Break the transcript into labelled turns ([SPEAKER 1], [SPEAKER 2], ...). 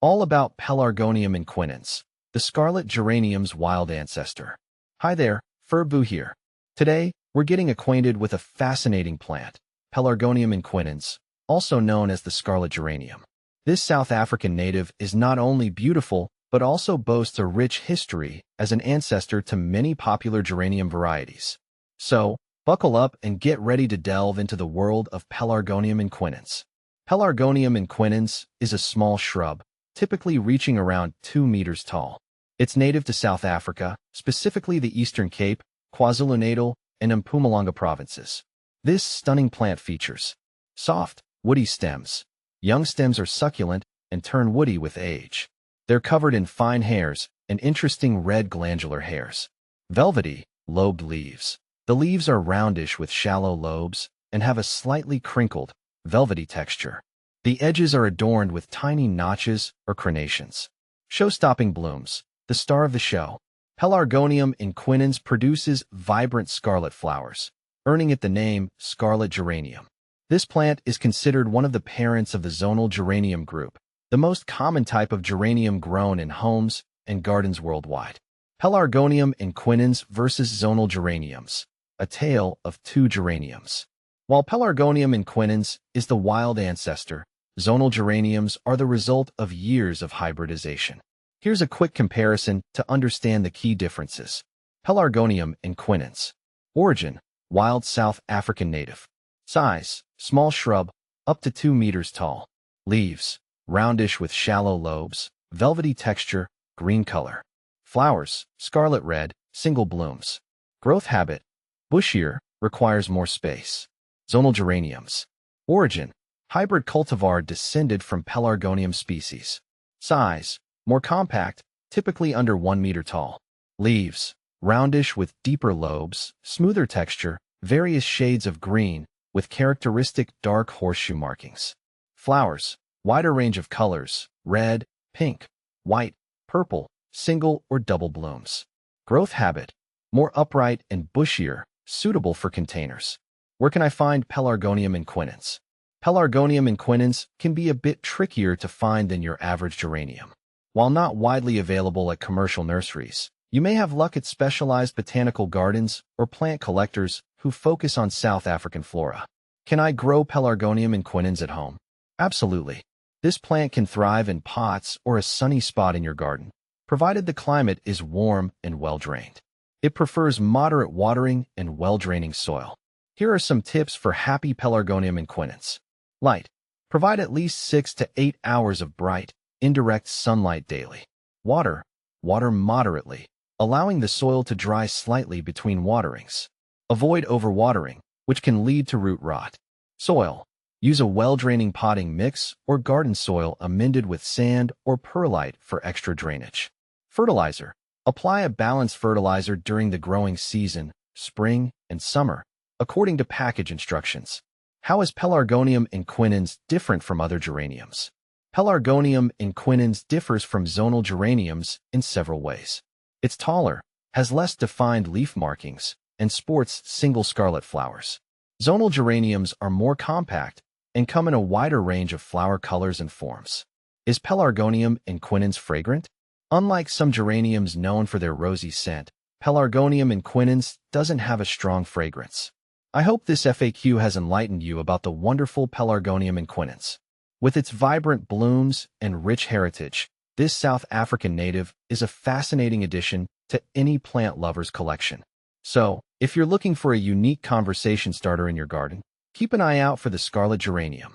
[SPEAKER 1] all about Pelargonium inquinans, the scarlet geranium's wild ancestor. Hi there, Furbu here. Today, we're getting acquainted with a fascinating plant, Pelargonium inquinans, also known as the scarlet geranium. This South African native is not only beautiful, but also boasts a rich history as an ancestor to many popular geranium varieties. So, buckle up and get ready to delve into the world of Pelargonium inquinans. Pelargonium inquinans is a small shrub, typically reaching around 2 meters tall. It's native to South Africa, specifically the Eastern Cape, KwaZulu-Natal, and Mpumalanga provinces. This stunning plant features soft, woody stems. Young stems are succulent and turn woody with age. They're covered in fine hairs and interesting red glandular hairs. Velvety, lobed leaves. The leaves are roundish with shallow lobes and have a slightly crinkled, velvety texture. The edges are adorned with tiny notches or crenations. Show-stopping blooms, the star of the show. Pelargonium inquinans produces vibrant scarlet flowers, earning it the name scarlet geranium. This plant is considered one of the parents of the zonal geranium group, the most common type of geranium grown in homes and gardens worldwide. Pelargonium inquinans versus zonal geraniums, a tale of two geraniums. While Pelargonium inquinans is the wild ancestor, zonal geraniums are the result of years of hybridization. Here's a quick comparison to understand the key differences. Pelargonium inquinans. Origin: wild South African native. Size: small shrub, up to 2 meters tall. Leaves: roundish with shallow lobes, velvety texture, green color. Flowers: scarlet red, single blooms. Growth habit: bushier, requires more space. Zonal geraniums. Origin: hybrid cultivar descended from Pelargonium species. Size: more compact, typically under 1 meter tall. Leaves: roundish with deeper lobes, smoother texture, various shades of green, with characteristic dark horseshoe markings. Flowers: wider range of colors, red, pink, white, purple, single or double blooms. Growth habit: more upright and bushier, suitable for containers. Where can I find Pelargonium inquinans? Pelargonium inquinans can be a bit trickier to find than your average geranium. While not widely available at commercial nurseries, you may have luck at specialized botanical gardens or plant collectors who focus on South African flora. Can I grow Pelargonium inquinans at home? Absolutely. This plant can thrive in pots or a sunny spot in your garden, provided the climate is warm and well-drained. It prefers moderate watering and well-draining soil. Here are some tips for happy Pelargonium inquinans. Light: provide at least 6 to 8 hours of bright, indirect sunlight daily. Water: water moderately, allowing the soil to dry slightly between waterings. Avoid overwatering, which can lead to root rot. Soil: use a well-draining potting mix or garden soil amended with sand or perlite for extra drainage. Fertilizer: apply a balanced fertilizer during the growing season, spring and summer, according to package instructions. How is Pelargonium inquinans different from other geraniums? Pelargonium inquinans differs from zonal geraniums in several ways. It's taller, has less defined leaf markings, and sports single scarlet flowers. Zonal geraniums are more compact and come in a wider range of flower colors and forms. Is Pelargonium inquinans fragrant? Unlike some geraniums known for their rosy scent, Pelargonium inquinans doesn't have a strong fragrance. I hope this FAQ has enlightened you about the wonderful Pelargonium inquinans. With its vibrant blooms and rich heritage, this South African native is a fascinating addition to any plant lover's collection. So, if you're looking for a unique conversation starter in your garden, keep an eye out for the scarlet geranium.